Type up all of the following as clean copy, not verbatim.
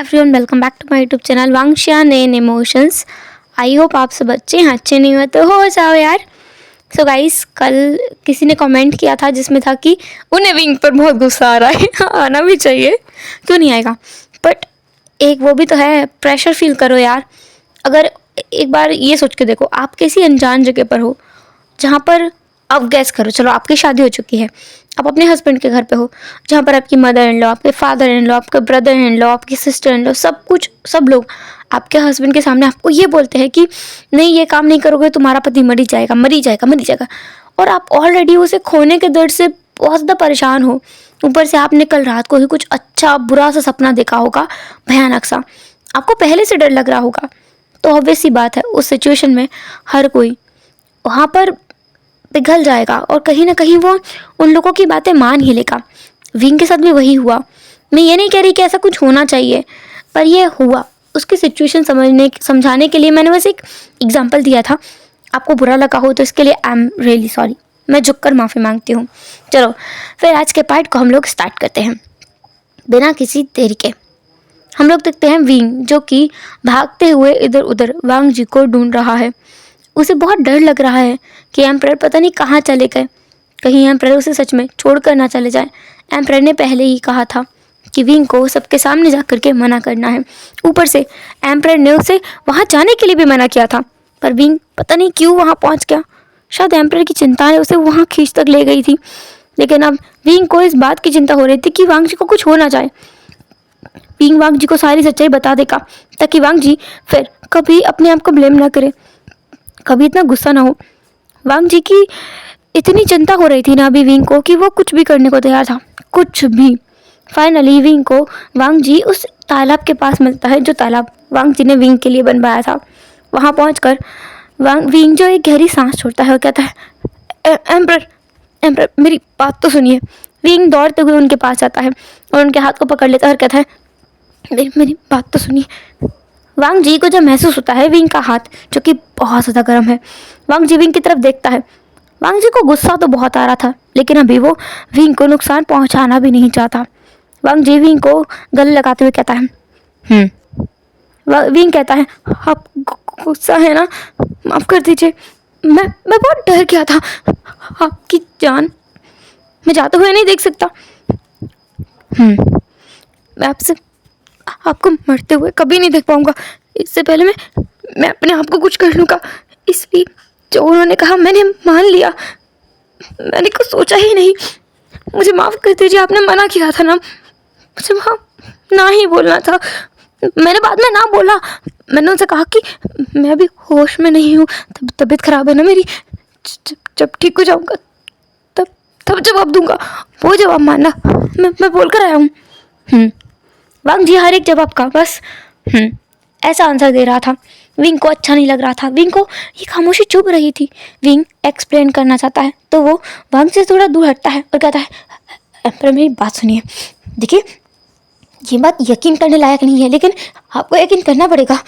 Everyone, welcome back to my YouTube channel वांगशियान and emotions. I hope आप सब अच्छे हैं। अच्छे नहीं हुए तो हो जाओ यार। सो गाइस, कल किसी ने कमेंट किया था जिसमें था कि उन्हें विंग पर बहुत गुस्सा आ रहा है। आना भी चाहिए, क्यों नहीं आएगा। बट एक वो भी तो है, प्रेशर फील करो यार। अगर एक बार ये सोच के देखो, आप किसी अनजान जगह पर हो जहाँ पर आप गैस करो, चलो आपकी शादी हो चुकी है, आप अपने हस्बैंड के घर पे हो जहाँ पर आपकी मदर इन लॉ, आपके फादर इन लॉ, आपके ब्रदर इन लॉ, आपकी सिस्टर इन लॉ, सब लोग आपके हस्बैंड के सामने आपको ये बोलते हैं कि नहीं, ये काम नहीं करोगे तुम्हारा पति मर ही जाएगा, मर ही जाएगा, मर ही जाएगा। और आप ऑलरेडी उसे खोने के दर्द से बहुत ज़्यादा परेशान हो। ऊपर से आपने कल रात को ही कुछ अच्छा बुरा सा सपना देखा होगा, भयानक सा, आपको पहले से डर लग रहा होगा। तो ऑब्वियस सी बात है, उस सिचुएशन में हर कोई वहाँ पर पिघल जाएगा और कहीं ना कहीं वो उन लोगों की बातें मान ही लेगा। विंग के साथ भी वही हुआ। मैं ये नहीं कह रही कि ऐसा कुछ होना चाहिए, पर ये हुआ। उसकी सिचुएशन समझाने के लिए मैंने बस एक एग्जांपल दिया था। आपको बुरा लगा हो तो इसके लिए आई एम रियली सॉरी, मैं झुककर माफ़ी मांगती हूँ। चलो फिर आज के पार्ट को हम लोग स्टार्ट करते हैं बिना किसी देरी के। हम लोग देखते हैं विंग, जो कि भागते हुए इधर उधर वांग जी को ढूंढ रहा है। उसे बहुत डर लग रहा है कि एम्परर पता नहीं कहाँ चले गए, कहीं एम्परर उसे सच में छोड़कर ना चले जाए। एम्परर ने पहले ही कहा था कि विंग को सबके सामने जा करके मना करना है। ऊपर से एम्परर ने उसे वहाँ जाने के लिए भी मना किया था, पर विंग पता नहीं क्यों वहाँ पहुँच गया। शायद एम्परर की चिंता ने उसे वहाँ खींच तक ले गई थी, लेकिन अब विंग को इस बात की चिंता हो रही थी कि वांग जी को कुछ हो ना जाए। विंग वांग जी को सारी सच्चाई बता देगा ताकि वांग जी फिर कभी अपने आप को ब्लेम ना करे, कभी इतना गुस्सा ना हो। वांग जी की इतनी चिंता हो रही थी ना अभी विंग को, कि वो कुछ भी करने को तैयार था, कुछ भी। फाइनली विंग को वांग जी उस तालाब के पास मिलता है जो तालाब वांग जी ने विंग के लिए बनवाया था। वहाँ पहुँचकर विंग जो एक गहरी सांस छोड़ता है और कहता है, एम्परर एम्परर मेरी बात तो सुनिए। विंग दौड़ते हुए उनके पास जाता है और उनके हाथ को पकड़ लेता है और कहता है, मेरी बात तो सुनिए। वांग जी को जब महसूस होता है विंग का हाथ, जो कि बहुत ज़्यादा गर्म है, वांग जी विंग की तरफ देखता है। वांग जी को गुस्सा तो बहुत आ रहा था, लेकिन अभी वो विंग को नुकसान पहुंचाना भी नहीं चाहता। वांग जी विंग को गले लगाते हुए कहता है, विंग कहता है, आप गुस्सा है ना, माफ़ कर दीजिए, मैं बहुत डर गया था। आपकी जान मैं जाते हुए नहीं देख सकता। मैं आपको मरते हुए कभी नहीं देख पाऊंगा। इससे पहले मैं अपने आप को कुछ कर लूँगा। इसलिए जो उन्होंने कहा मैंने मान लिया, मैंने कुछ सोचा ही नहीं। मुझे माफ़ कर दीजिए, आपने मना किया था ना, मुझे वहाँ ना ही बोलना था। मैंने बाद में ना बोला। मैंने उनसे कहा कि मैं अभी होश में नहीं हूँ, तबीयत खराब है ना मेरी, जब ठीक हो जाऊँगा तब जवाब दूंगा। वो जवाब मानना मैं बोल कर आया हूँ। वांग जी हर एक जवाब का बस ऐसा आंसर दे रहा था। विंग को अच्छा नहीं लग रहा था। विंग को ये खामोशी चुभ रही थी। विंग एक्सप्लेन करना चाहता है तो वो वांग से थोड़ा दूर हटता है और कहता है, एम्परर मेरी बात सुनिए। देखिए, ये बात यकीन करने लायक नहीं है, लेकिन आपको यकीन करना पड़ेगा।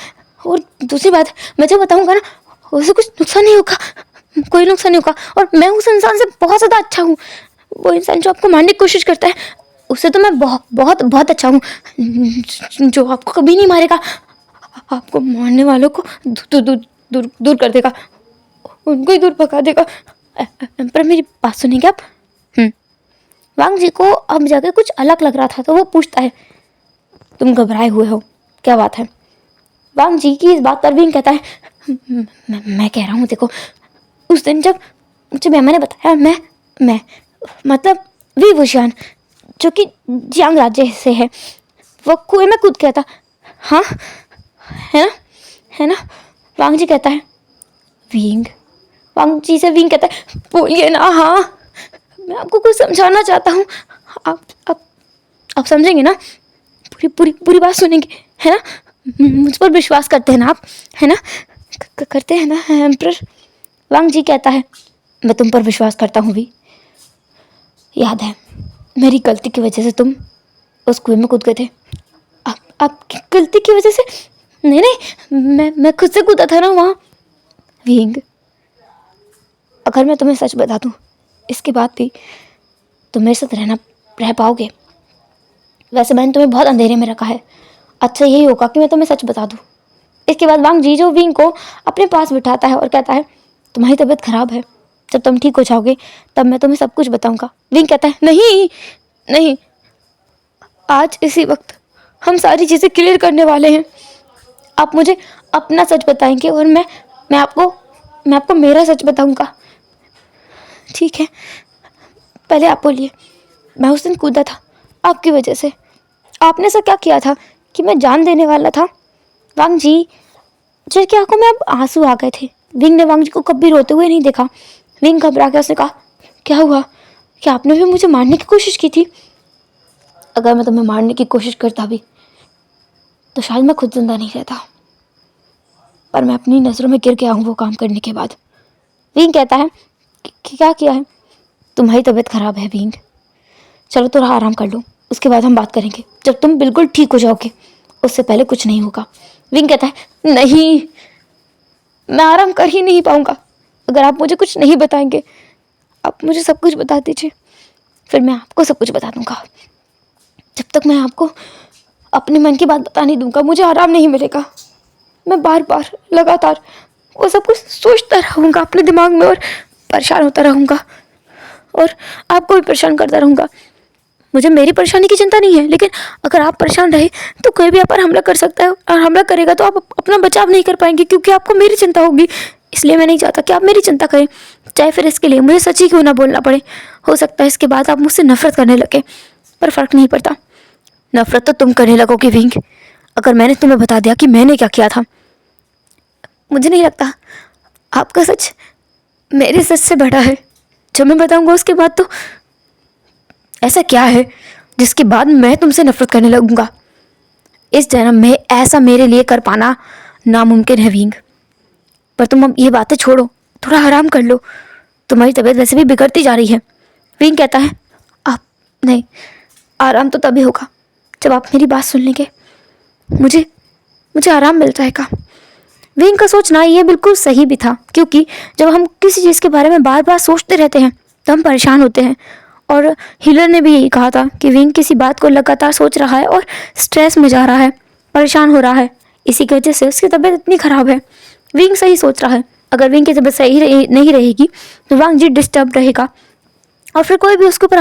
और दूसरी बात, मैं जो बताऊँगा ना, उसे कुछ नुकसान नहीं होगा, कोई नुकसान नहीं होगा। और मैं उस इंसान से बहुत ज़्यादा अच्छा हूँ। वो इंसान जो आपको मारने की कोशिश करता है, उससे तो मैं बहुत बहुत बहुत अच्छा हूँ, जो आपको कभी नहीं मारेगा, आपको मारने वालों को दूर दूर दूर दूर कर देगा, उनको ही दूर भगा देगा। पर मेरी बात सुनेंगे आप? वांग जी को अब जाके कुछ अलग लग रहा था, तो वो पूछता है, तुम घबराए हुए हो, क्या बात है? वांग जी की इस बात पर विंग कहता है, मैं कह रहा हूँ, देखो, उस दिन जब मुझे मैंने बताया, मैं मतलब वी वुशियान, जो कि जियांग राज्य से है, वो कुएं में कूद गया था। हाँ, है ना? वांग जी कहता है, वांग जी से विंग कहता है, बोलिए ना। हाँ, मैं आपको कुछ समझाना चाहता हूँ, आप समझेंगे ना? पूरी बात सुनेंगे, है ना? मुझ पर विश्वास करते हैं ना आप, है ना? करते हैं ना एम्परर? वांग जी कहता है, मैं तुम पर विश्वास करता हूँ भी। याद है, मेरी गलती की वजह से तुम उस कुएं में कूद गए थे। आपकी गलती की वजह से? नहीं, मैं खुद से कूदा था ना वहाँ। विंग, अगर मैं तुम्हें सच बता दूँ, इसके बाद भी तुम मेरे साथ रह पाओगे। वैसे मैंने तुम्हें बहुत अंधेरे में रखा है, अच्छा यही होगा कि मैं तुम्हें सच बता दूँ। इसके बाद वांग जीजू विंग को अपने पास बिठाता है और कहता है तुम्हारी तबीयत खराब है, जब तुम ठीक हो जाओगे तब मैं तुम्हें सब कुछ बताऊंगा। विंग कहता है नहीं नहीं, आज इसी वक्त हम सारी चीज़ें क्लियर करने वाले हैं। आप मुझे अपना सच बताएंगे और मैं आपको मेरा सच बताऊंगा। ठीक है, पहले आप बोलिए। मैं उस दिन कूदा था आपकी वजह से। आपने ऐसा क्या किया था कि मैं जान देने वाला था? वांग जी की आंखों में अब आंसू आ गए थे। विंग ने वांग जी को कभी रोते हुए नहीं देखा। विंग घबरा के उसने कहा क्या हुआ? क्या आपने भी मुझे मारने की कोशिश की थी? अगर मैं तुम्हें मारने की कोशिश करता भी तो शायद मैं खुद जिंदा नहीं रहता, पर मैं अपनी नज़रों में गिर गया हूँ वो काम करने के बाद। विंग कहता है कि क्या किया है? तुम्हारी तबीयत खराब है विंग, चलो थोड़ा आराम कर लो, उसके बाद हम बात करेंगे जब तुम बिल्कुल ठीक हो जाओगे। उससे पहले कुछ नहीं होगा। विंग कहता है नहीं, मैं आराम कर ही नहीं पाऊंगा अगर आप मुझे कुछ नहीं बताएंगे। आप मुझे सब कुछ बता दीजिए, फिर मैं आपको सब कुछ बता दूंगा। जब तक मैं आपको अपने मन की बात बता नहीं दूंगा मुझे आराम नहीं मिलेगा। मैं बार बार लगातार वो सब कुछ सोचता रहूँगा अपने दिमाग में और परेशान होता रहूँगा और आपको भी परेशान करता रहूँगा। मुझे मेरी परेशानी की चिंता नहीं है, लेकिन अगर आप परेशान रहे तो कोई भी आप पर हमला कर सकता है और हमला करेगा तो आप अपना बचाव नहीं कर पाएंगे क्योंकि आपको मेरी चिंता होगी। इसलिए मैं नहीं चाहता कि आप मेरी चिंता करें, चाहे फिर इसके लिए मुझे सच ही क्यों ना बोलना पड़े। हो सकता है इसके बाद आप मुझसे नफरत करने लगे, पर फ़र्क नहीं पड़ता। नफरत तो तुम करने लगोगे विंग, अगर मैंने तुम्हें बता दिया कि मैंने क्या किया था। मुझे नहीं लगता आपका सच मेरे सच से बड़ा है। जो मैं बताऊंगा उसके बाद तो ऐसा क्या है जिसके बाद मैं तुमसे नफरत करने लगूंगा? इस जन्म में ऐसा मेरे लिए कर पाना नामुमकिन है विंग। पर तुम अब ये बातें छोड़ो, थोड़ा आराम कर लो, तुम्हारी तबीयत वैसे भी बिगड़ती जा रही है। विंग कहता है आप नहीं, आराम तो तभी होगा जब आप मेरी बात सुन लेंगे। मुझे आराम मिल जाएगा। विंग का सोचना ये बिल्कुल सही भी था, क्योंकि जब हम किसी चीज़ के बारे में बार बार सोचते रहते हैं तो हम परेशान होते हैं। और हिलर ने भी यही कहा था कि विंग किसी बात को लगातार सोच रहा है और स्ट्रेस में जा रहा है, परेशान हो रहा है, इसी की वजह से उसकी तबीयत इतनी ख़राब है। विंग सही सोच रहा है, अगर विंग की तबीयत सही नहीं रहेगी तो वांग जी डिस्टर्ब रहेगा और फिर कोई भी उसके ऊपर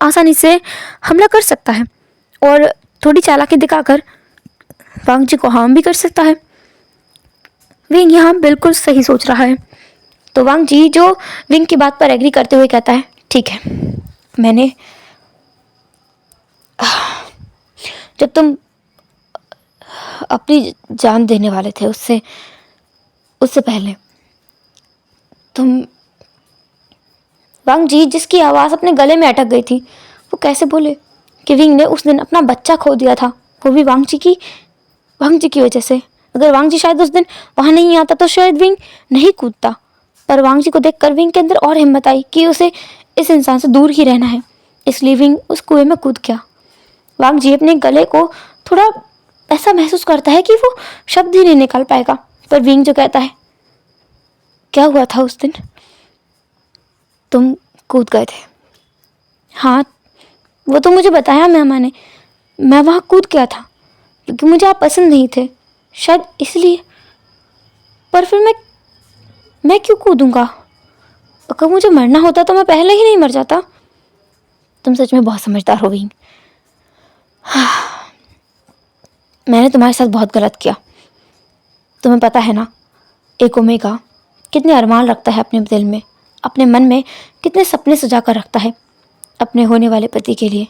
आसानी से हमला कर सकता है और थोड़ी चालाकी दिखाकर वांग जी को हार्म भी कर सकता है। विंग यहाँ बिल्कुल सही सोच रहा है। तो वांग जी जो विंग की बात पर एग्री करते हुए कहता है ठीक है, मैंने जब तुम अपनी जान देने वाले थे उससे पहले तुम वांग जी जिसकी आवाज़ अपने गले में अटक गई थी वो कैसे बोले कि विंग ने उस दिन अपना बच्चा खो दिया था, वो भी वांग जी की वजह से। अगर वांग जी शायद उस दिन वहाँ नहीं आता तो शायद विंग नहीं कूदता, पर वांग जी को देखकर विंग के अंदर और हिम्मत आई कि उसे इस इंसान से दूर ही रहना है, इसलिए विंग उस कुएं में कूद गया। वांग जी अपने गले को थोड़ा ऐसा महसूस करता है कि वो शब्द ही नहीं निकाल पाएगा, पर विंग जो कहता है क्या हुआ था उस दिन? तुम कूद गए थे। हाँ, वो तो मुझे बताया मेहमान ने, मैं वहाँ कूद गया था क्योंकि मुझे आप पसंद नहीं थे, शायद इसलिए। पर फिर मैं क्यों कूदूंगा? अगर मुझे मरना होता तो मैं पहले ही नहीं मर जाता। तुम सच में बहुत समझदार हो विंग। मैंने तुम्हारे साथ बहुत गलत किया। तुम्हें पता है ना, एक ओमेगा कितने अरमान रखता है अपने दिल में, अपने मन में कितने सपने सजा कर रखता है अपने होने वाले पति के लिए,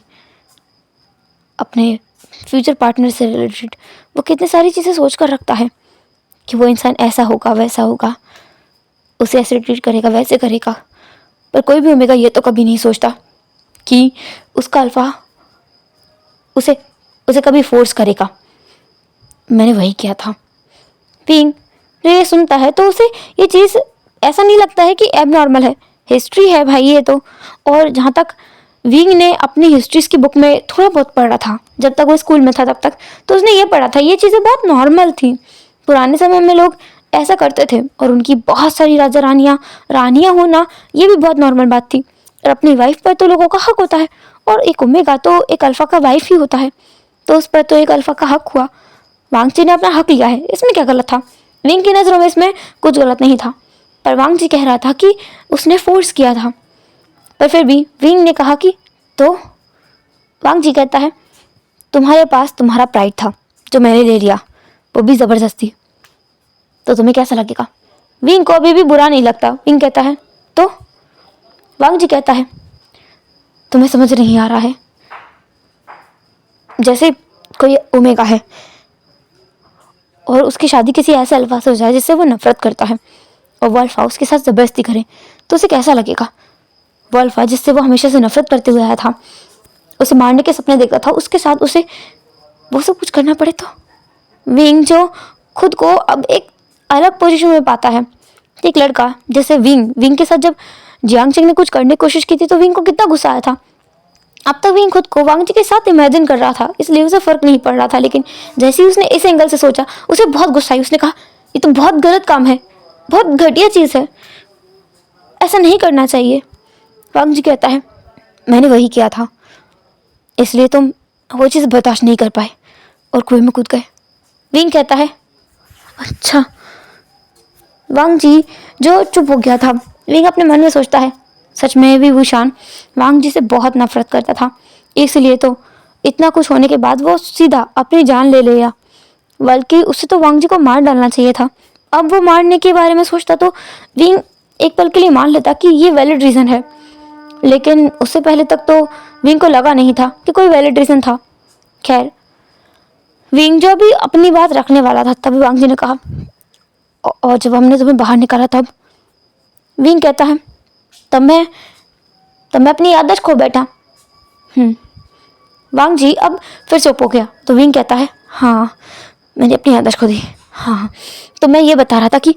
अपने फ्यूचर पार्टनर से रिलेटेड वो कितनी सारी चीज़ें सोच कर रखता है कि वो इंसान ऐसा होगा, वैसा होगा, उसे ऐसे ट्रीट करेगा, वैसे करेगा। पर कोई भी ओमेगा ये तो कभी नहीं सोचता कि उसका अल्फा उसे कभी फोर्स करेगा। मैंने वही किया था। विंग जो ये सुनता है तो उसे ये चीज़ ऐसा नहीं लगता है कि एबनॉर्मल है, हिस्ट्री है भाई ये तो। और जहाँ तक विंग ने अपनी हिस्ट्रीज की बुक में थोड़ा बहुत पढ़ा था जब तक वो स्कूल में था तब तक, तो उसने ये पढ़ा था ये चीज़ें बहुत नॉर्मल थी। पुराने समय में लोग ऐसा करते थे और उनकी बहुत सारी राजा रानियाँ होना ये भी बहुत नॉर्मल बात थी। और अपनी वाइफ पर तो लोगों का हक होता है, और एक ओमेगा तो एक अल्फा का वाइफ ही होता है, तो उस पर तो एक अल्फा का हक हुआ। वांगची ने अपना हक लिया है, इसमें क्या गलत था? विंग की नज़रों में इसमें कुछ गलत नहीं था, पर वांगची कह रहा था कि उसने फोर्स किया था। पर फिर भी विंग ने कहा कि तो वांगची कहता है तुम्हारे पास तुम्हारा प्राइड था जो मैंने ले लिया, वो भी ज़बरदस्ती, तो तुम्हें कैसा लगेगा? विंग को अभी भी बुरा नहीं लगता। विंग कहता है तो? वांगची कहता है तुम्हें समझ नहीं आ रहा है, जैसे कोई ओमेगा है और उसकी शादी किसी ऐसे अल्फा से हो जाए जिससे वो नफरत करता है, और वो अल्फा उसके साथ ज़बरदस्ती करे तो उसे कैसा लगेगा? वो अल्फा जिससे वो हमेशा से नफरत करते हुए आया था, उसे मारने के सपने देखता था, उसके साथ उसे वो सब कुछ करना पड़े तो? विंग जो खुद को अब एक अलग पोजीशन में पाता है, एक लड़का जैसे विंग के साथ जब जियांगचेंग ने कुछ करने की कोशिश की थी तो विंग को कितना गुस्सा आया था। अब तक विंग खुद को वांगची के साथ इमेजिन कर रहा था, इसलिए उसे फर्क नहीं पड़ रहा था, लेकिन जैसे ही उसने इस एंगल से सोचा उसे बहुत गुस्सा आई। उसने कहा ये तो बहुत गलत काम है, बहुत घटिया चीज़ है, ऐसा नहीं करना चाहिए। वांगची कहता है मैंने वही किया था, इसलिए तुम वो चीज़ बर्दाश्त नहीं कर पाए और कुएं में कूद गए। विंग कहता है अच्छा। वांगची जो चुप हो गया था, विंग अपने मन में सोचता है सच में भी वुशान वांगची से बहुत नफरत करता था, इसलिए तो इतना कुछ होने के बाद वो सीधा अपनी जान ले लिया, बल्कि उसे तो वांगची को मार डालना चाहिए था। अब वो मारने के बारे में सोचता तो विंग एक पल के लिए मान लेता कि ये वैलिड रीज़न है, लेकिन उससे पहले तक तो विंग को लगा नहीं था कि कोई वैलिड रीज़न था। खैर, विंग जो भी अपनी बात रखने वाला था तभी वांगची ने कहा और जब हमने तुम्हें बाहर निकाला तब? विंग कहता है तब मैं अपनी याददाश्त खो बैठा। वांगची अब फिर चुप हो गया तो विंग कहता है हाँ मैंने अपनी याददाश्त खो दी, हाँ तो मैं ये बता रहा था कि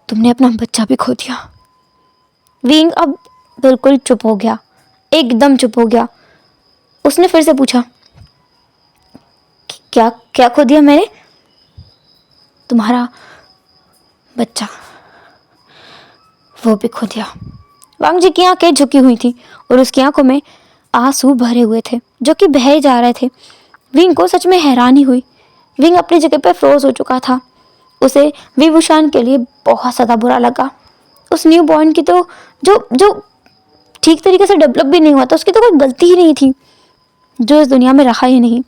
तुमने अपना बच्चा भी खो दिया। विंग अब बिल्कुल चुप हो गया, एकदम चुप हो गया। उसने फिर से पूछा क्या क्या खो दिया मैंने? तुम्हारा बच्चा, वो भी खो दिया। वांगची की आंखें झुकी हुई थी और उसकी आंखों में आंसू भरे हुए थे जो कि बहे जा रहे थे। विंग को सच में हैरानी हुई। विंग अपनी जगह पर फ्रोज हो चुका था। उसे विभूषण के लिए बहुत ज़्यादा बुरा लगा। उस न्यू बॉर्न की तो जो ठीक तरीके से डेवलप भी नहीं हुआ था, उसकी तो कोई गलती ही नहीं थी, जो इस दुनिया में रहा ही नहीं।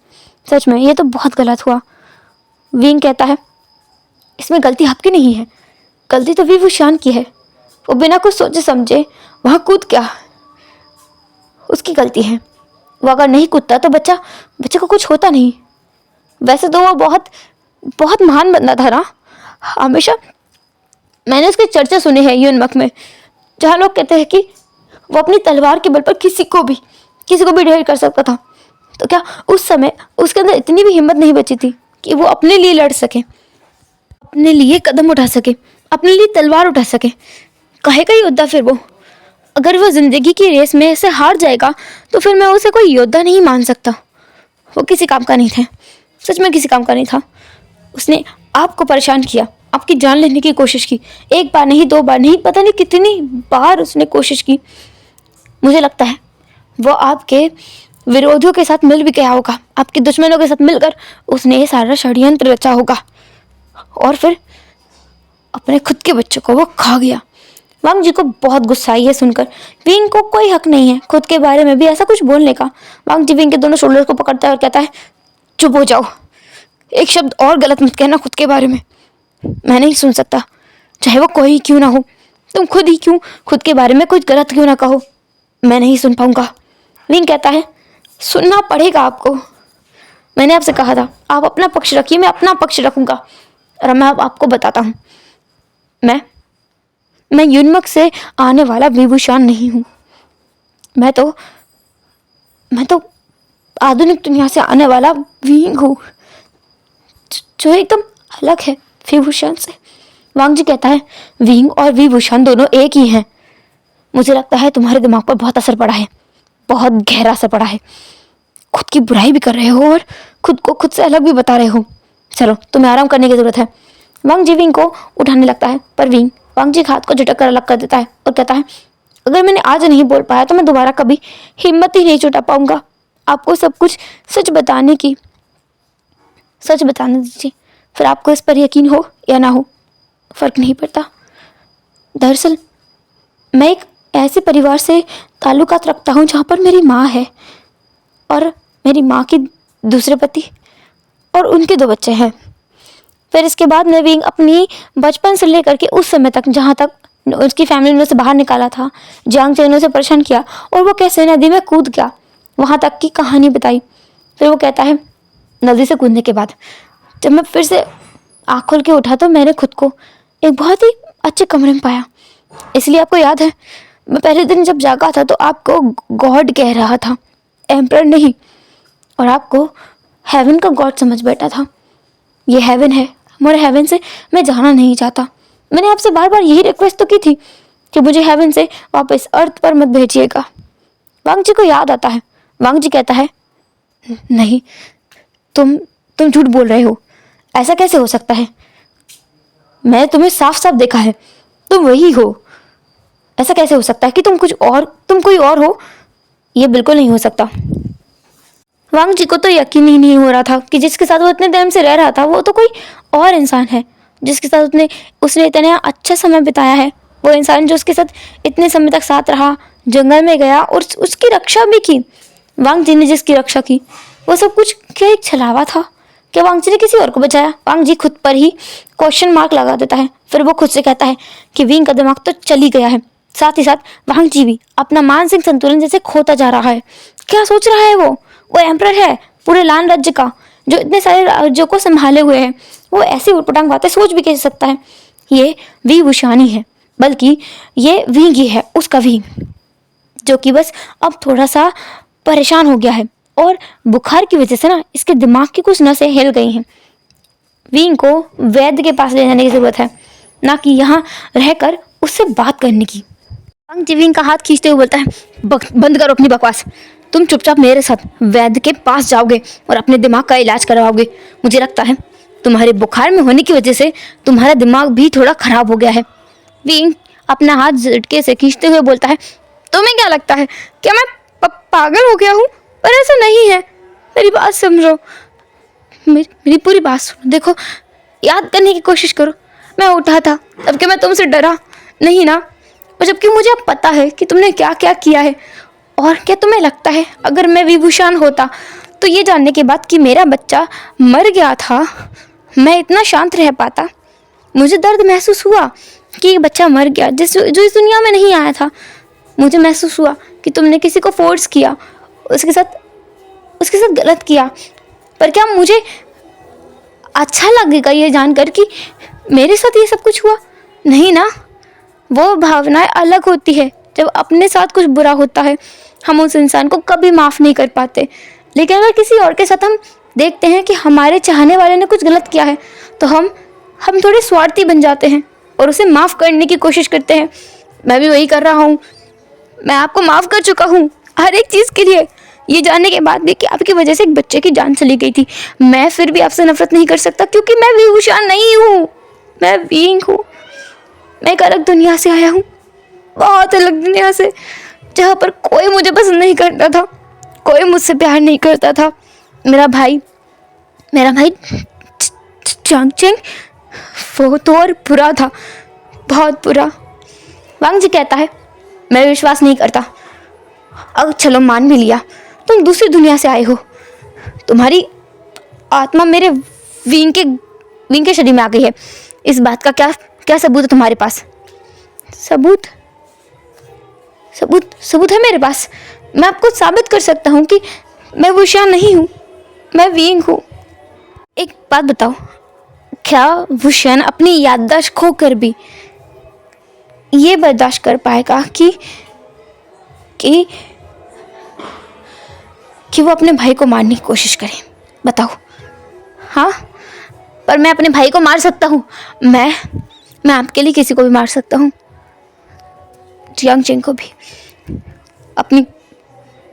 सच में ये तो बहुत गलत हुआ। विंग कहता है इसमें गलती आपकी नहीं है, गलती तो विभूषण की है। वो बिना कुछ सोचे समझे वहाँ कूद क्या, उसकी गलती है। वो अगर नहीं कूदता तो बच्चे को कुछ होता नहीं। वैसे तो वो बहुत बहुत महान बंदा था ना, हमेशा मैंने उसकी चर्चा सुनी है यूनमक में, जहाँ लोग कहते हैं कि वो अपनी तलवार के बल पर किसी को भी ढेर कर सकता था। तो क्या उस समय उसके अंदर इतनी भी हिम्मत नहीं बची थी कि वो अपने लिए लड़ सके, अपने लिए कदम उठा सके, अपने लिए तलवार उठा सके? कहे का योद्धा फिर वो? अगर वो जिंदगी की रेस में ऐसे हार जाएगा तो फिर मैं उसे कोई योद्धा नहीं मान सकता। वो किसी काम का नहीं था, सच में किसी काम का नहीं था। उसने आपको परेशान किया, आपकी जान लेने की कोशिश की, एक बार नहीं, दो बार नहीं, पता नहीं कितनी बार उसने कोशिश की। मुझे लगता है वो आपके विरोधियों के साथ मिल भी गया होगा, आपके दुश्मनों के साथ मिलकर उसने ये सारा षड्यंत्र रचा होगा और फिर अपने खुद के बच्चों को वो खा गया। वांगची को बहुत गुस्सा आई है सुनकर। विंग को कोई हक नहीं है खुद के बारे में भी ऐसा कुछ बोलने का। वांगची विंग के दोनों शोल्डर को पकड़ता है और कहता है चुप हो जाओ, एक शब्द और गलत मत कहना खुद के बारे में। मैं नहीं सुन सकता, चाहे वो कोई क्यों ना हो। तुम खुद ही क्यों खुद के बारे में कुछ गलत क्यों ना कहो, मैं नहीं सुन पाऊंगा। विंग कहता है सुनना पड़ेगा आपको, मैंने आपसे कहा था आप अपना पक्ष रखिए, मैं अपना पक्ष रखूंगा। और मैं अब आपको बताता हूँ, मैं यूनमक से आने वाला विभूषण नहीं हूँ। मैं तो आधुनिक दुनिया से आने वाला विंग हूँ, जो एकदम अलग है विभूषण से। वांगची कहता है विंग और विभूषण दोनों एक ही हैं। मुझे लगता है तुम्हारे दिमाग पर बहुत असर पड़ा है, बहुत गहरा असर पड़ा है। खुद की बुराई भी कर रहे हो और खुद को खुद से अलग भी बता रहे हो। चलो तुम्हें आराम करने की जरूरत है। वांगची विंग को उठाने लगता है, पर विंग वांगची के हाथ को झटक कर अलग कर देता है और कहता है अगर मैंने आज नहीं बोल पाया तो मैं दोबारा कभी हिम्मत ही नहीं जुटा पाऊंगा आपको सब कुछ सच बताने की। सच बताने दीजिए, फिर आपको इस पर यकीन हो या ना हो फ़र्क नहीं पड़ता। दरअसल मैं एक ऐसे परिवार से ताल्लुकात रखता हूँ जहाँ पर मेरी माँ है और मेरी माँ की दूसरे पति और उनके 2 बच्चे हैं। फिर इसके बाद मैं विंग अपनी बचपन से लेकर के उस समय तक जहाँ तक उसकी फैमिली ने उसे बाहर निकाला था, जियांग चेन ने उसे परेशान किया और वो कैसे नदी में कूद गया, वहाँ तक की कहानी बताई। फिर वो कहता है नदी से कूदने के बाद जब मैं फिर से आँख खोल के उठा तो मैंने खुद को एक बहुत ही अच्छे कमरे में पाया। इसलिए आपको याद है मैं पहले दिन जब जागा था तो आपको गॉड कह रहा था, एम्परर नहीं, और आपको हेवन का गॉड समझ बैठा था। ये हेवन है और हेवन से मैं जाना नहीं चाहता। मैंने आपसे बार बार यही रिक्वेस्ट तो की थी कि मुझे हेवन से वापस अर्थ पर मत भेजिएगा। वांग जी को याद आता है। वांग जी कहता है नहीं, तुम झूठ बोल रहे हो, ऐसा कैसे हो सकता है? मैं तुम्हें साफ साफ देखा है, तुम वही हो। ऐसा कैसे हो सकता है कि तुम कोई और हो? ये बिल्कुल नहीं हो सकता। वांग जी को तो यकीन ही नहीं हो रहा था कि जिसके साथ वो इतने टाइम से रह रहा था वो तो कोई और इंसान है, जिसके साथ उसने इतना अच्छा समय बिताया है। वो इंसान जो उसके साथ इतने समय तक साथ रहा, जंगल में गया और उसकी रक्षा भी की। वांग जी ने जिसकी रक्षा की वो सब कुछ क्या एक छलावा था? क्या वांग जी ने किसी और को बचाया? वांग जी खुद पर ही क्वेश्चन मार्क लगा देता है। फिर वो खुद से कहता है कि विंग का दिमाग तो चली गया है, साथ ही साथ वांग जी भी अपना मानसिक संतुलन जैसे खोता जा रहा है। क्या सोच रहा है वो एम्परर है पूरे लान राज्य का, जो इतने सारे राज्यों को संभाले हुए है। वो ऐसी उटपटांग बातें सोच भी कैसे सकता है? ये वी वुशानी है, बल्कि ये विंग ही है, उसका विंग, जो कि बस अब थोड़ा सा परेशान हो गया है और बुखार की वजह से ना इसके दिमाग की कुछ नसें हिल गई हैं। विंग को वैद्य के पास ले जाने की जरूरत है, ना कि यहाँ रहकर उससे बात करने की। वांग जी विंग का हाथ खींचते हुए बोलता है बंद करो अपनी बकवास, तुम चुपचाप मेरे साथ वैद्य के पास जाओगे और अपने दिमाग का इलाज करवाओगे। मुझे लगता है तुम्हारे बुखार में होने की वजह से तुम्हारा दिमाग भी थोड़ा खराब हो गया है। विंग अपना हाथ झटके से खींचते हुए बोलता है तुम्हें क्या लगता है, क्या मैं पागल हो गया हूँ? पर ऐसा नहीं है, मेरी बात समझो, मेरी पूरी बात सुनो। देखो, याद करने की कोशिश करो, मैं उठा था तब कि मैं तुमसे डरा नहीं ना, और जबकि मुझे अब पता है कि तुमने क्या क्या किया है। और क्या तुम्हें लगता है अगर मैं विभूषण होता तो ये जानने के बाद कि मेरा बच्चा मर गया था मैं इतना शांत रह पाता? मुझे दर्द महसूस हुआ कि ये बच्चा मर गया जो इस दुनिया में नहीं आया था। मुझे महसूस हुआ कि तुमने किसी को फोर्स किया, उसके साथ गलत किया। पर क्या मुझे अच्छा लगेगा ये जानकर कि मेरे साथ ये सब कुछ हुआ? नहीं ना। वो भावनाएं अलग होती है। जब अपने साथ कुछ बुरा होता है हम उस इंसान को कभी माफ़ नहीं कर पाते, लेकिन अगर किसी और के साथ हम देखते हैं कि हमारे चाहने वाले ने कुछ गलत किया है तो हम थोड़े स्वार्थी बन जाते हैं और उसे माफ़ करने की कोशिश करते हैं। मैं भी वही कर रहा हूँ। मैं आपको माफ़ कर चुका हूँ हर एक चीज़ के लिए, ये जानने के बाद भी कि आपकी वजह से एक बच्चे की जान चली गई थी। मैं फिर भी आपसे नफरत नहीं कर सकता क्योंकि मैं विभूषण नहीं हूँ, मैं बीइंग हूँ। मैं एक अलग दुनिया से आया हूँ, बहुत अलग दुनिया से, जहाँ पर कोई मुझे पसंद नहीं करता था, कोई मुझसे प्यार नहीं करता था। मेरा भाई चांग चेंग वो तो और बुरा था, बहुत बुरा। वांग जी कहता है मैं विश्वास नहीं करता। अब चलो मान भी लिया, तुम दूसरी दुनिया से आए हो, तुम्हारी आत्मा मेरे विंग के शरीर में आ गई है। इस बात का क्या सबूत है तुम्हारे पास? सबूत है मेरे पास। मैं आपको साबित कर सकता हूँ कि मैं वुशान नहीं हूँ, मैं विंग हूँ। एक बात बताओ, क्या वुशान अपनी याददाश्त खोकर भी ये बर्दाश्त कर पाएगा कि वो अपने भाई को मारने की कोशिश करे? बताओ। हाँ, पर मैं अपने भाई को मार सकता हूँ। मैं आपके लिए किसी को भी मार सकता हूँ, जियांग चेंग को भी, अपनी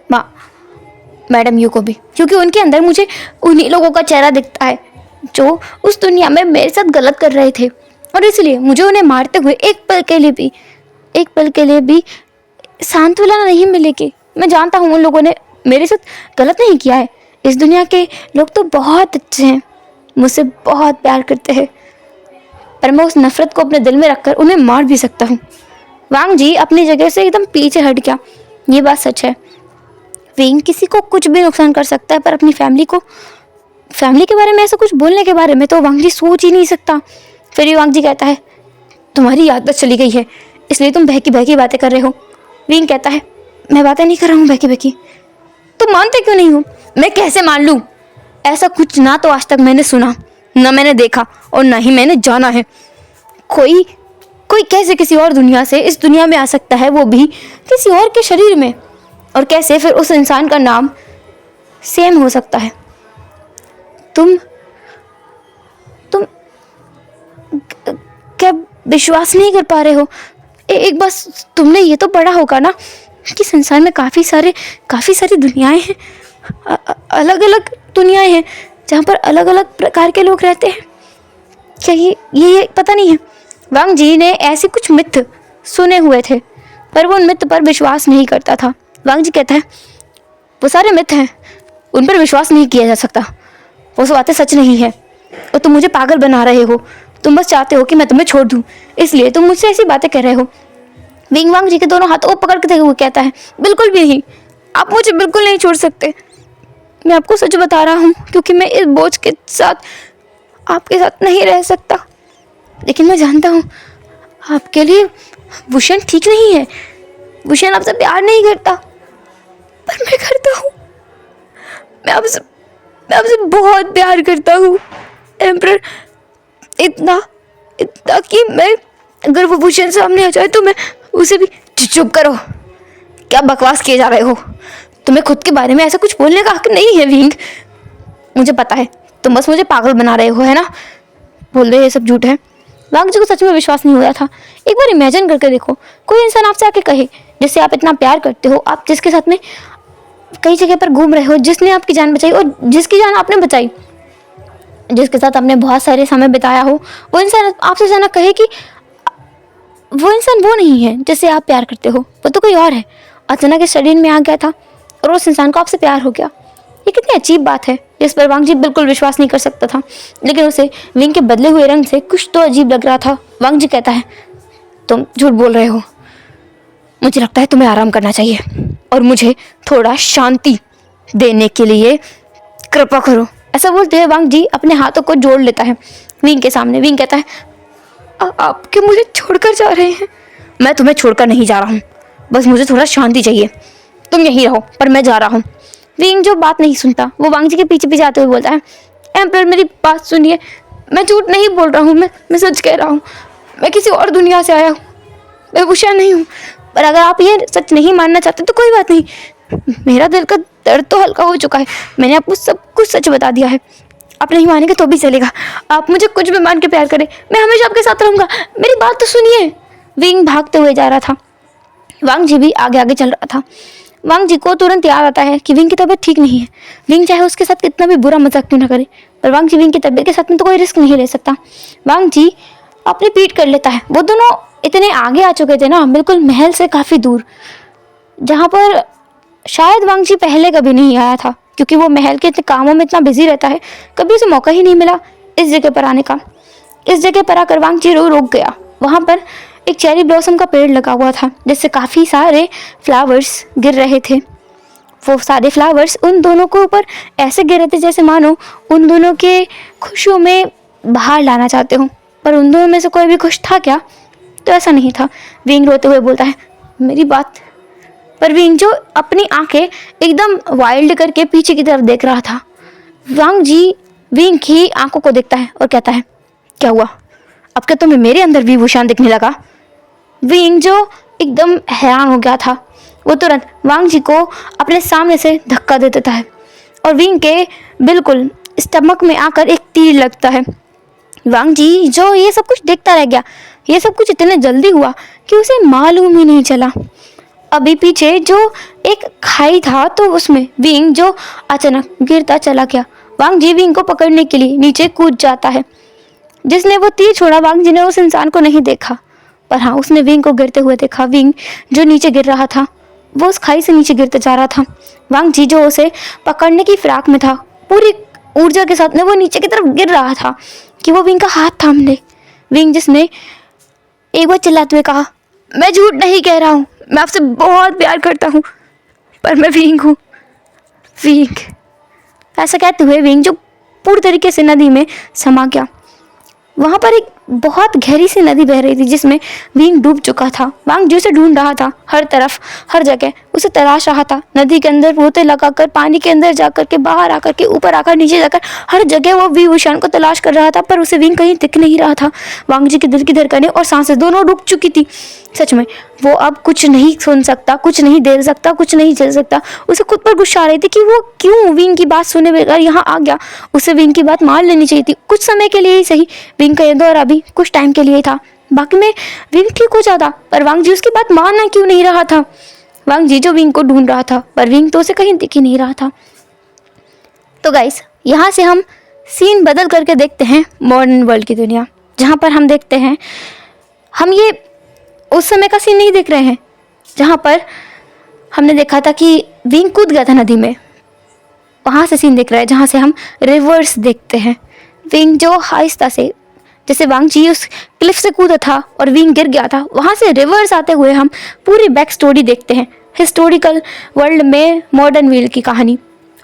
माँ मैडम यू को भी, क्योंकि उनके अंदर मुझे उन्हीं लोगों का चेहरा दिखता है जो उस दुनिया में मेरे साथ गलत कर रहे थे, और इसलिए मुझे उन्हें मारते हुए एक पल के लिए भी सांत्वना नहीं मिलेगी। मैं जानता हूँ उन लोगों ने मेरे साथ गलत नहीं किया है। इस दुनिया के लोग तो बहुत अच्छे हैं, मुझसे बहुत प्यार करते हैं, पर मैं उस नफरत को अपने दिल में रखकर उन्हें मार भी सकता हूँ। वांग जी अपनी जगह से एकदम पीछे हट गया। ये बात सच है, विंग किसी को कुछ भी नुकसान कर सकता है, पर अपनी फैमिली के बारे में ऐसा कुछ बोलने के बारे में तो वांग जी सोच ही नहीं सकता। फिर ये वांग जी कहता है, तुम्हारी आदत चली गई है, इसलिए तुम बहकी बहकी बातें कर रहे हो। विंग कहता है, मैं बातें नहीं कर रहा हूँ बहकी बहकी। तुम मानते क्यों नहीं हो? मैं कैसे मान लूँ? ऐसा कुछ ना तो आज तक मैंने सुना, ना मैंने देखा, और ना ही मैंने जाना है। कोई कैसे किसी और दुनिया से इस दुनिया में आ सकता है, वो भी किसी और के शरीर में? और कैसे फिर उस इंसान का नाम सेम हो सकता है? तुम क्या विश्वास नहीं कर पा रहे हो? एक बस तुमने ये तो पढ़ा होगा ना कि संसार में काफ़ी सारी दुनियाएं हैं, अलग अलग दुनियाएं हैं जहाँ पर अलग अलग प्रकार के लोग रहते हैं। क्या ये पता नहीं है? वांग जी ने ऐसे कुछ मिथ सुने हुए थे, पर वो उन मिथ पर विश्वास नहीं करता था। वांग जी कहता है, वो सारे मिथ हैं, उन पर विश्वास नहीं किया जा सकता, वो सब बातें सच नहीं है, और तुम मुझे पागल बना रहे हो। तुम बस चाहते हो कि मैं तुम्हें छोड़ दूं, इसलिए तुम मुझसे ऐसी बातें कर रहे हो। विंग वांग जी के दोनों हाथों को पकड़ते हुए कहता है, बिल्कुल भी नहीं, आप मुझे बिल्कुल नहीं छोड़ सकते। मैं आपको सच बता रहा हूँ, क्योंकि मैं इस बोझ के साथ आपके साथ नहीं रह सकता। लेकिन मैं जानता हूँ आपके लिए भूषण ठीक नहीं है, भूषण आपसे प्यार नहीं करता, पर मैं करता हूँ। मैं आपसे बहुत प्यार करता हूँ एम्परर, इतना कि मैं, अगर वो भूषण सामने आ जाए तो मैं उसे भी। चुप करो, क्या बकवास किए जा रहे हो? तुम्हें खुद के बारे में ऐसा कुछ बोलने का हक नहीं है विंग। मुझे पता है, तुम बस मुझे पागल बना रहे हो, है ना? बोल रहे ये सब झूठ है। वांग जी को सच में विश्वास नहीं हो रहा था। एक बार इमेजिन करके देखो, कोई इंसान आपसे आके कहे, जिससे आप इतना प्यार करते हो, आप जिसके साथ में कई जगह पर घूम रहे हो, जिसने आपकी जान बचाई और जिसकी जान आपने बचाई, जिसके साथ आपने बहुत सारे समय बिताया हो, वो इंसान आपसे जाना कहे कि वो इंसान वो नहीं है जिससे आप प्यार करते हो, वो तो कोई और है, अचानक इस शरीर में आ गया था और उस इंसान को आपसे प्यार हो गया। ये कितनी अजीब बात है, जिस पर वांग जी बिल्कुल विश्वास नहीं कर सकता था। लेकिन उसे विंग के बदले हुए रंग से कुछ तो अजीब लग रहा था। वांग जी कहता है, तुम झूठ बोल रहे हो, मुझे लगता है तुम्हें आराम करना चाहिए और मुझे थोड़ा शांति देने के लिए कृपा करो। ऐसा बोलते हुए वांग जी अपने हाथों को जोड़ लेता है विंग के सामने। विंग कहता है, आपके मुझे छोड़कर जा रहे हैं? मैं तुम्हें छोड़कर नहीं जा रहा हूँ, बस मुझे थोड़ा शांति चाहिए। तुम यहीं रहो, पर मैं जा रहा हूँ। विंग जो बात नहीं सुनता, वो वांग जी के पीछे पीछे आते हुए बोलता है, एम्परर मेरी बात सुनिए, मैं झूठ नहीं बोल रहा हूँ, मैं सच कह रहा हूँ। मैं किसी और दुनिया से आया हूँ, मैं भूषण नहीं हूँ। पर अगर आप ये सच नहीं मानना चाहते तो कोई बात नहीं, मेरा दिल का दर्द तो हल्का हो चुका है, मैंने आपको सब कुछ सच बता दिया है। आप नहीं मानेंगे तो भी चलेगा, आप मुझे कुछ भी मान के प्यार करें, मैं हमेशा आपके साथ रहूंगा, मेरी बात तो सुनिए। विंग भागते हुए जा रहा था, वांग जी भी आगे आगे चल रहा था। वांग जी को तुरंत याद आता है कि विंग की तबीयत ठीक नहीं है। विंग चाहे उसके साथ कितना भी बुरा मजाक क्यों ना करे, पर वांग जी विंग की तबीयत के साथ में तो कोई रिस्क नहीं ले सकता। वांग जी अपनी पीठ कर लेता है। वो दोनों इतने आगे आ चुके थे ना, बिल्कुल महल से काफ़ी दूर, जहाँ पर शायद वांग जी पहले कभी नहीं आया था, क्योंकि वो महल के कामों में इतना बिजी रहता है, कभी उसे मौका ही नहीं मिला इस जगह पर आने का। इस जगह पर आकर वांग जी रुक गया। वहाँ पर एक चेरी ब्लॉसम का पेड़ लगा हुआ था, जिससे काफ़ी सारे फ्लावर्स गिर रहे थे। वो सारे फ्लावर्स उन दोनों के ऊपर ऐसे गिर रहे थे जैसे मानो उन दोनों के खुशियों में बाहर लाना चाहते हो, पर उन दोनों में से कोई भी खुश था क्या? तो ऐसा नहीं था। विंग रोते हुए बोलता है, मेरी बात। पर विंग जो अपनी आंखें एकदम वाइल्ड करके पीछे की तरफ देख रहा था। वांग जी विंग की आंखों को देखता है और कहता है, क्या हुआ? अब क्या तुम्हें मेरे अंदर विभूषण दिखने लगा? विंग जो एकदम हैरान हो गया था, वो तुरंत वांग जी को अपने सामने से धक्का दे देता है और विंग के बिल्कुल स्टमक में आकर एक तीर लगता है। वांग जी जो ये सब कुछ देखता रह गया। ये सब कुछ इतने जल्दी हुआ कि उसे मालूम ही नहीं चला। अभी पीछे जो एक खाई था, तो उसमें विंग जो अचानक गिरता चला गया। वांग जी विंग को पकड़ने के लिए नीचे कूद जाता है। जिसने वो तीर छोड़ा, वांग जी ने उस इंसान को नहीं देखा, पर हाँ उसने विंग को गिरते हुए देखा। विंग जो नीचे गिर रहा था, वो उस खाई से नीचे गिरते जा रहा था। वांग जी जो उसे पकड़ने की फिराक में था, पूरी ऊर्जा के साथ में वो नीचे की तरफ गिर रहा था कि वो विंग का हाथ थाम ले। विंग जिसने एक बार चिल्लाते हुए कहा, मैं झूठ नहीं कह रहा हूँ, मैं आपसे बहुत प्यार करता हूँ, पर मैं विंग हूँ। विंग, ऐसा कहते हुए विंग जो पूरी तरीके से नदी में समा गया। वहाँ पर एक बहुत गहरी सी नदी बह रही थी जिसमें विंग डूब चुका था। वांग जी उसे ढूंढ रहा था, हर तरफ हर जगह उसे तलाश रहा था। नदी के अंदर पोते लगाकर, पानी के अंदर जाकर के, बाहर आकर के, ऊपर आकर, नीचे जाकर, हर जगह वो वी वुशान को तलाश कर रहा था, पर उसे विंग कहीं दिख नहीं रहा था। वांग जी के दिल की धड़कनें और सांसें दोनों रुक चुकी थी। सच में वो अब कुछ नहीं सुन सकता, कुछ नहीं देख सकता, कुछ नहीं झेल सकता। उसे खुद पर गुस्सा आ रही थी कि वो क्यों विंग की बात सुने बगैर यहाँ आ गया। उसे विंग की बात मान लेनी चाहिए थी, कुछ समय के लिए ही सही। विंग का ये दौरा भी कुछ टाइम के लिए था, बाकी में विंग ठीक हो जाता। पर वांग जी उसकी बात मानना क्यों नहीं रहा था। वांग जी जो विंग को ढूंढ रहा था, पर विंग तो उसे कहीं दिख ही नहीं रहा था। तो गाइस, यहाँ से हम सीन बदल करके देखते हैं मॉडर्न वर्ल्ड की दुनिया, जहाँ पर हम देखते हैं, हम ये उस समय का सीन नहीं देख रहे हैं जहाँ पर हमने देखा था कि विंग कूद गया था नदी में। वहाँ से सीन देख रहे हैं जहाँ से हम रिवर्स देखते हैं। विंग जो आहिस्ता से, जैसे वांग जी उस क्लिफ से कूदा था और विंग गिर गया था, वहाँ से रिवर्स आते हुए हम पूरी बैक स्टोरी देखते हैं, हिस्टोरिकल वर्ल्ड में मॉडर्न वर्ल्ड की कहानी।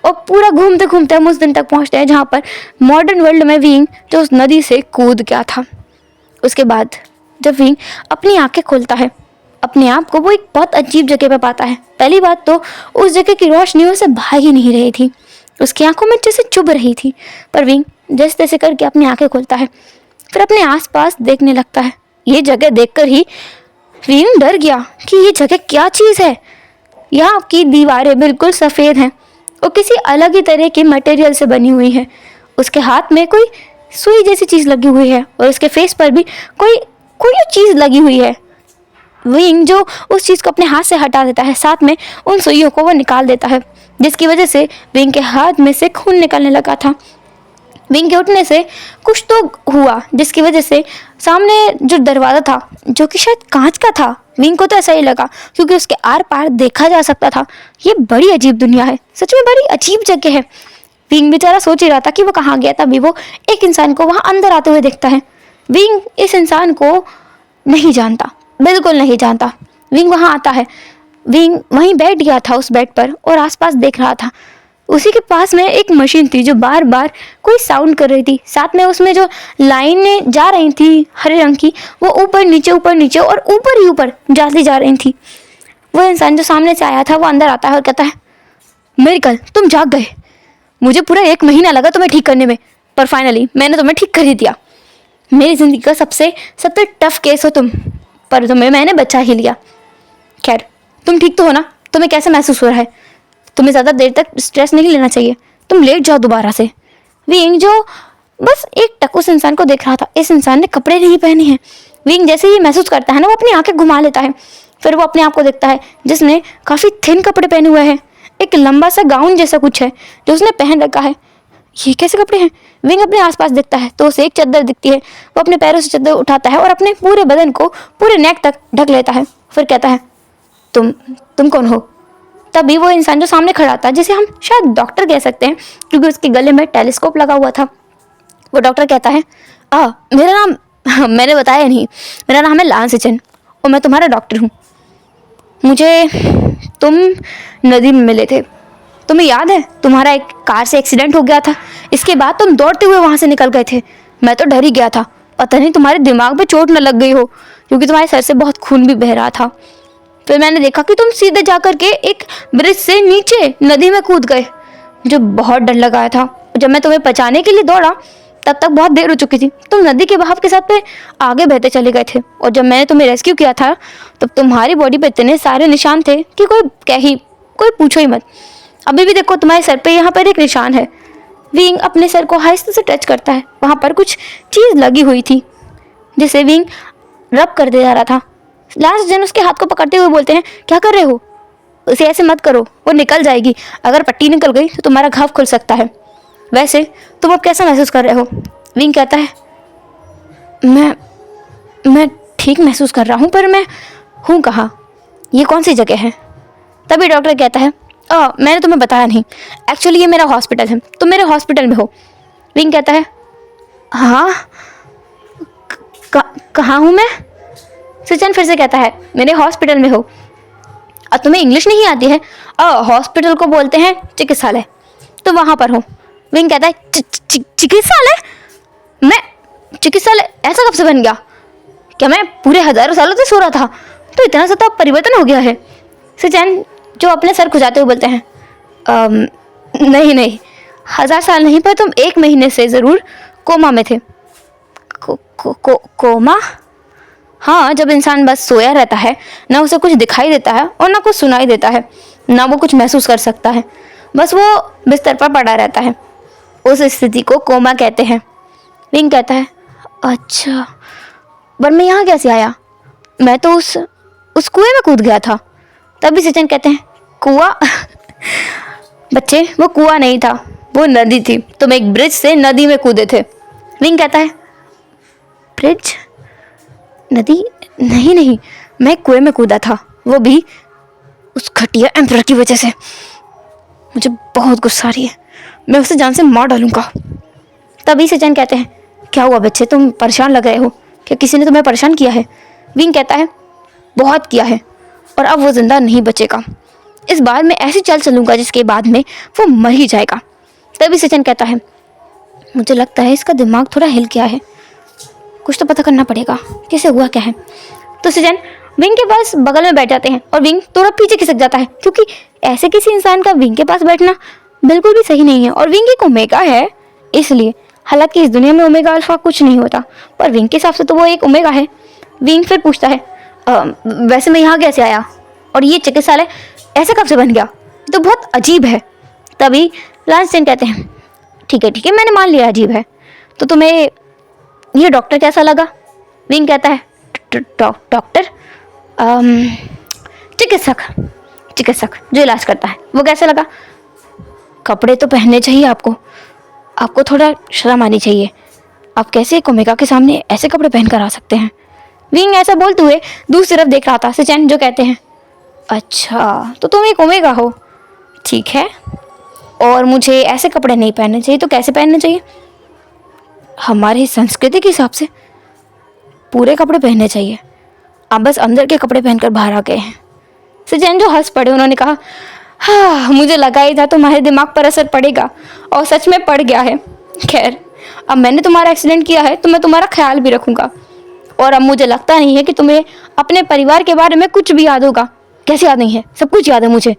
और पूरा घूमते घूमते हम उस दिन तक पहुँचते हैं जहाँ पर मॉडर्न वर्ल्ड में विंग जो उस नदी से कूद गया था। उसके बाद जब विंग अपनी आंखें खोलता है, अपने आप को वो एक बहुत अजीब जगह पे पाता है। पहली बात तो उस जगह की रोशनी उसे भाग ही नहीं रही थी, उसकी आंखों में जैसे चुभ रही थी। पर विंग जैसे तैसे करके अपनी आंखें खोलता है, फिर अपने आसपास देखने लगता है। ये जगह देखकर ही विंग डर गया कि ये जगह क्या चीज़ है। यहाँ की दीवारें बिल्कुल सफ़ेद हैं और किसी अलग ही तरह के मटेरियल से बनी हुई है। उसके हाथ में कोई सुई जैसी चीज़ लगी हुई है और उसके फेस पर भी कोई चीज़ लगी हुई है। विंग जो उस चीज़ को अपने हाथ से हटा देता है, साथ में उन सुइयों को वो निकाल देता है, जिसकी वजह से विंग के हाथ में से खून निकलने लगा था। विंग के उठने से कुछ तो हुआ, जिसकी वजह से सामने जो दरवाज़ा था, जो कि शायद कांच का था, विंग को तो ऐसा ही लगा क्योंकि उसके आर पार देखा जा सकता था। ये बड़ी अजीब दुनिया है, सच में बड़ी अजीब जगह है। विंग बेचारा सोच ही रहा था कि वो कहाँ गया, तभी वो एक इंसान को वहाँ अंदर आते हुए देखता है। विंग इस इंसान को नहीं जानता, बिल्कुल नहीं जानता। विंग वहाँ आता है, विंग वहीं बैठ गया था उस बेड पर और आसपास देख रहा था। उसी के पास में एक मशीन थी जो बार बार कोई साउंड कर रही थी, साथ में उसमें जो लाइनें जा रही थी हरे रंग की, वो ऊपर नीचे और ऊपर ही ऊपर जाती जा रही थी। वो इंसान जो सामने से आया था वो अंदर आता है और कहता है, मिरेकल, तुम जाग गए। मुझे पूरा 1 महीना लगा तुम्हें ठीक करने में, पर फाइनली मैंने तुम्हें ठीक कर ही दिया। मेरी ज़िंदगी का सबसे टफ केस हो तुम, पर तुम्हें मैंने बचा ही लिया। खैर, तुम ठीक तो हो ना? तुम्हें कैसा महसूस हो रहा है? तुम्हें ज़्यादा देर तक स्ट्रेस नहीं लेना चाहिए, तुम लेट जाओ दोबारा से। विंग जो बस एक टक उस इंसान को देख रहा था, इस इंसान ने कपड़े नहीं पहने हैं। विंग जैसे ही महसूस करता है ना, वो अपनी आंखें घुमा लेता है। फिर वो अपने आप को देखता है जिसने काफ़ी थिन कपड़े पहने हुए हैं, एक लंबा सा गाउन जैसा कुछ है जो उसने पहन रखा है। ये कैसे कपड़े हैं? विंग अपने आसपास देखता है तो उसे एक चादर दिखती है। वो अपने पैरों से चादर उठाता है और अपने पूरे बदन को पूरे नेक तक ढक लेता है। फिर कहता है, तुम कौन हो? तभी वो इंसान जो सामने खड़ा था, जिसे हम शायद डॉक्टर कह सकते हैं क्योंकि उसके गले में टेलीस्कोप लगा हुआ था, वो डॉक्टर कहता है, मेरा नाम मैंने बताया नहीं, मेरा नाम है लांसेचन और मैं तुम्हारा डॉक्टर हूँ। मुझे तुम नदी में मिले थे, तुम्हें याद है? तुम्हारा एक कार से एक्सीडेंट हो गया था, इसके बाद तुम दौड़ते हुए वहाँ से निकल गए थे। मैं तो डर ही गया था, पता नहीं तुम्हारे दिमाग पे चोट न लग गई हो, क्योंकि तुम्हारे सर से बहुत खून भी बह रहा था। फिर मैंने देखा कि तुम सीधे जा कर के एक ब्रिज से नीचे नदी में कूद गए। मुझे बहुत डर लगा था। जब मैं तुम्हें बचाने के लिए दौड़ा तब तक बहुत देर हो चुकी थी, तुम नदी के बहाव के साथ में आगे बहते चले गए थे। और जब मैंने तुम्हें रेस्क्यू किया था तब तुम्हारी बॉडी पे इतने सारे निशान थे कि कोई पूछो ही मत। अभी भी देखो, तुम्हारे सर पे यहाँ पर एक निशान है। विंग अपने सर को आहिस्ते से टच करता है, वहाँ पर कुछ चीज़ लगी हुई थी जिसे विंग रब कर दे जा रहा था। लांसेचन उसके हाथ को पकड़ते हुए बोलते हैं, क्या कर रहे हो? उसे ऐसे मत करो, वो निकल जाएगी। अगर पट्टी निकल गई तो तुम्हारा घाव खुल सकता है। वैसे तुम अब कैसा महसूस कर रहे हो? विंग कहता है, मैं ठीक महसूस कर रहा हूँ, पर मैं हूँ कहाँ? ये कौन सी जगह है? तभी डॉक्टर कहता है, मैंने तुम्हें बताया नहीं, एक्चुअली ये मेरा हॉस्पिटल है, तुम मेरे हॉस्पिटल में हो। विंग कहता है हाँ, कहाँ हूँ मैं? सचिन फिर से कहता है मेरे हॉस्पिटल में हो। और तुम्हें इंग्लिश नहीं आती है? हॉस्पिटल को बोलते हैं चिकित्सालय, तो वहाँ पर हो। विंग कहता है चिकित्सालय? मैं चिकित्सालय ऐसा कब से बन गया? क्या मैं पूरे हजारों सालों से सो रहा था? तो इतना सा तो परिवर्तन हो गया है। सचिन जो अपने सर खुजाते हुए बोलते हैं नहीं नहीं, 1000 साल नहीं, पर तुम 1 महीने से ज़रूर कोमा में थे। कोमा? हाँ, जब इंसान बस सोया रहता है, ना उसे कुछ दिखाई देता है और ना कुछ सुनाई देता है, ना वो कुछ महसूस कर सकता है, बस वो बिस्तर पर पड़ा रहता है, उस स्थिति को कोमा कहते हैं। विंग कहता है अच्छा, पर मैं यहाँ कैसे आया? मैं तो उस कुएं में कूद गया था। तभी सचिन कहते हैं कुआं? बच्चे, वो कुआं नहीं था, वो नदी थी। तुम एक ब्रिज से नदी में कूदे थे। विंग कहता है ब्रिज? नदी? नहीं नहीं, मैं कुएं में कूदा था, वो भी उस घटिया एम्परर की वजह से। मुझे बहुत गुस्सा आ रही है, मैं उसे जान से मार डालूंगा। तभी सचिन कहते हैं क्या हुआ बच्चे, तुम परेशान लग रहे हो, क्या किसी ने तुम्हें परेशान किया है? विंग कहता है बहुत किया है, और अब वो जिंदा नहीं बचेगा। इस बार मैं ऐसी चाल चलूंगा जिसके बाद में वो मर ही जाएगा। तभी सचिन कहता है मुझे लगता है इसका दिमाग थोड़ा हिल गया है, कुछ तो पता करना पड़ेगा, कैसे हुआ क्या है। तो सचिन विंग के पास बगल में बैठ जाते हैं और विंग थोड़ा पीछे खिसक जाता है, क्योंकि ऐसे किसी इंसान का विंग के पास बैठना बिल्कुल भी सही नहीं है। और विंग एक ओमेगा है इसलिए, हालांकि इस दुनिया में ओमेगा अल्फा कुछ नहीं होता, पर विंग के हिसाब से तो वो एक ओमेगा है। विंग फिर पूछता है वैसे मैं यहाँ कैसे आया, और ये चिकित्सालय ऐसे कब से बन गया? ये तो बहुत अजीब है। तभी लांस्टेन कहते हैं ठीक है मैंने मान लिया अजीब है, तो तुम्हें ये डॉक्टर कैसा लगा? विंग कहता है डॉक्टर? चिकित्सक जो इलाज करता है, वो कैसे लगा? कपड़े तो पहनने चाहिए आपको थोड़ा शर्म आनी चाहिए। आप कैसे एक ओमेगा के सामने ऐसे कपड़े पहन कर आ सकते हैं? विंग ऐसा बोलते हुए दूसरी तरफ देख रहा था। सचिन जो कहते हैं अच्छा, तो तुम एक ओमेगा हो, ठीक है, और मुझे ऐसे कपड़े नहीं पहनने चाहिए, तो कैसे पहनने चाहिए? हमारी संस्कृति के हिसाब से पूरे कपड़े पहनने चाहिए, आप बस अंदर के कपड़े पहनकर बाहर आ गए हैं। सचिन जो हंस पड़े, उन्होंने कहा हाँ, मुझे लगा ही था तुम्हारे दिमाग पर असर पड़ेगा, और सच में पड़ गया है। खैर, अब मैंने तुम्हारा एक्सीडेंट किया है तो मैं तुम्हारा ख्याल भी रखूंगा, और अब मुझे लगता नहीं है कि तुम्हें अपने परिवार के बारे में कुछ भी याद होगा। कैसे याद नहीं है? सब कुछ याद है मुझे।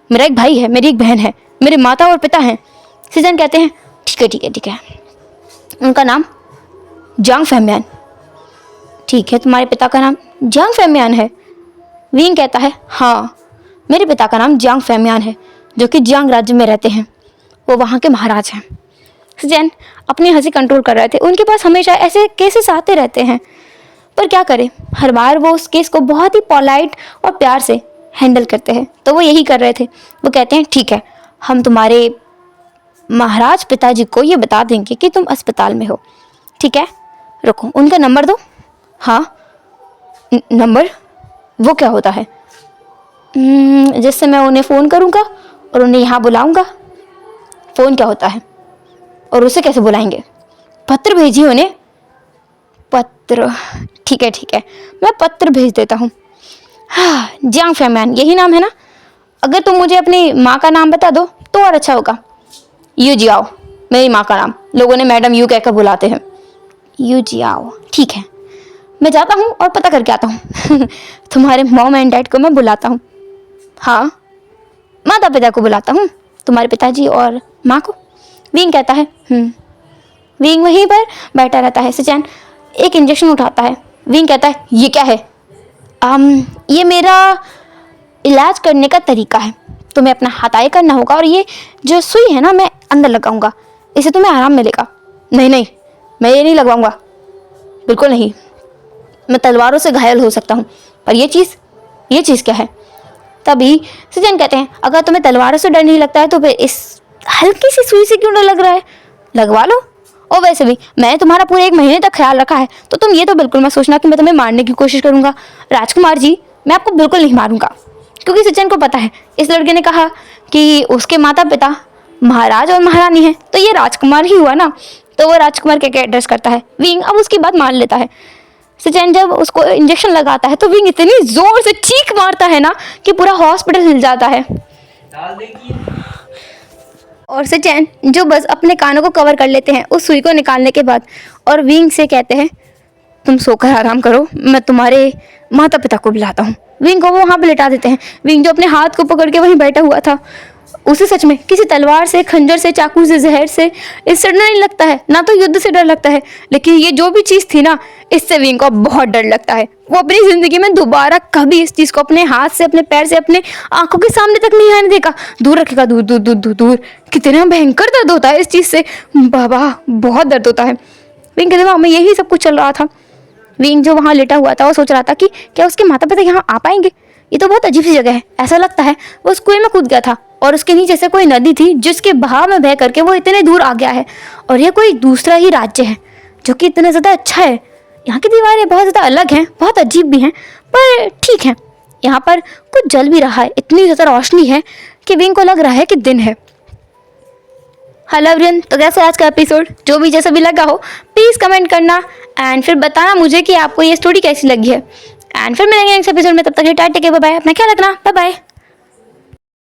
मेरा एक भाई है, मेरी एक बहन है, मेरे माता और पिता हैं। सचिन कहते हैं ठीक है, उनका नाम जांग फैमियान। ठीक है, तुम्हारे पिता का नाम जांग फैमियान है? विंग कहता है हाँ, मेरे पिता का नाम जांग फैमियान है, जो कि जियांग राज्य में रहते हैं, वो वहाँ के महाराज हैं। सचिन अपनी हंसी कंट्रोल कर रहे थे, उनके पास हमेशा ऐसे केसेस आते रहते हैं, पर क्या करें, हर बार वो उस केस को बहुत ही पोलाइट और प्यार से हैंडल करते हैं। तो वो यही कर रहे थे। वो कहते हैं ठीक है, हम तुम्हारे महाराज पिताजी को ये बता देंगे कि तुम अस्पताल में हो, ठीक है? रुको, उनका नंबर दो। हाँ, नंबर? वो क्या होता है? जिससे मैं उन्हें फ़ोन करूँगा और उन्हें यहाँ बुलाऊँगा। फ़ोन क्या होता है? और उसे कैसे बुलाएंगे? पत्र भेजिए उन्हें। पत्र? ठीक है, मैं पत्र भेज देता हूँ। हाँ, जियांग फैमियान यही नाम है ना? अगर तुम मुझे अपनी माँ का नाम बता दो तो और अच्छा होगा। यू जियाओ, मेरी माँ का नाम, लोगों ने मैडम यू कहकर बुलाते हैं। यू जियाओ, ठीक है, मैं जाता हूँ और पता करके आता हूँ। तुम्हारे मॉम एंड डैड को मैं बुलाता हूँ। हाँ, माता पिता को बुलाता हूँ, तुम्हारे पिताजी और माँ को। विंग कहता है विंग वहीं पर बैठा रहता है। सचिन एक इंजेक्शन उठाता है। विंग कहता है ये क्या है? ये मेरा इलाज करने का तरीका है, तुम्हें अपना हथाई करना होगा, और ये जो सुई है ना, मैं अंदर लगाऊंगा, इससे तुम्हें आराम मिलेगा। नहीं, मैं ये नहीं लगवाऊंगा, बिल्कुल नहीं, मैं तलवारों से घायल हो सकता हूँ, पर ये चीज़ क्या है? तभी सचिन कहते हैं अगर तुम्हें तलवारों से डर नहीं लगता है तो फिर इस हल्की सी सुई से क्यों डर लग रहा है? लगवा लो। और वैसे भी मैंने तुम्हारा पूरे 1 महीने तक ख्याल रखा है, तो तुम ये तो बिल्कुल मत सोचना कि मैं तुम्हें मारने की कोशिश करूंगा। राजकुमार जी, मैं आपको बिल्कुल नहीं मारूंगा। क्योंकि सचिन को पता है इस लड़के ने कहा कि उसके माता पिता महाराज और महारानी है, तो ये राजकुमार ही हुआ ना, तो वो राजकुमार के एड्रेस करता है। विंग अब उसकी बात मान लेता है। सचिन जब उसको इंजेक्शन लगाता है तो विंग इतनी जोर से चीख मारता है ना कि पूरा हॉस्पिटल हिल जाता है। और सचिन जो बस अपने कानों को कवर कर लेते हैं उस सुई को निकालने के बाद, और विंग से कहते हैं तुम सोकर आराम करो, मैं तुम्हारे माता पिता को बुलाता हूँ। विंग को वो वहाँ पे लिटा देते हैं। विंग जो अपने हाथ को पकड़ के वहीं बैठा हुआ था, उसे सच में किसी तलवार से, खंजर से, चाकू से, जहर से इससे डर नहीं लगता है, ना तो युद्ध से डर लगता है, लेकिन ये जो भी चीज़ थी ना, इससे विंग को बहुत डर लगता है। वो अपनी ज़िंदगी में दोबारा कभी इस चीज़ को अपने हाथ से, अपने पैर से, अपने आंखों के सामने तक नहीं आने देगा, दूर रखेगा, दूर दूर दूर दूर दूर। कितना भयंकर दर्द होता है इस चीज़ से, बाबा बहुत दर्द होता है। विंग के दिमाग में यही सब कुछ चल रहा था। विंग जो वहाँ लेटा हुआ था वो सोच रहा था कि क्या उसके माता पिता यहाँ आ पाएंगे, ये तो बहुत अजीब सी जगह है। ऐसा लगता है वो उस कुएं में कूद गया था और उसके नीचे से कोई नदी थी जिसके बहाव में बह करके वो इतने दूर आ गया है, और ये कोई दूसरा ही राज्य है जो कि इतना ज़्यादा अच्छा है। यहाँ की दीवारें बहुत ज़्यादा अलग हैं, बहुत अजीब भी हैं, पर ठीक है। यहाँ पर कुछ जल भी रहा है, इतनी ज़्यादा रोशनी है कि विंग को लग रहा है कि दिन है। हेलो एवरीवन, तो कैसे आज का एपिसोड जो भी जैसा भी लगा हो प्लीज़ कमेंट करना एंड फिर बताना मुझे कि आपको ये स्टोरी कैसी लगी है। एंड फिर मिलेंगे नेक्स्ट एपिसोड में, तब तक टाटा, बाय बाय, अपना ख्याल रखना, बाय बाय।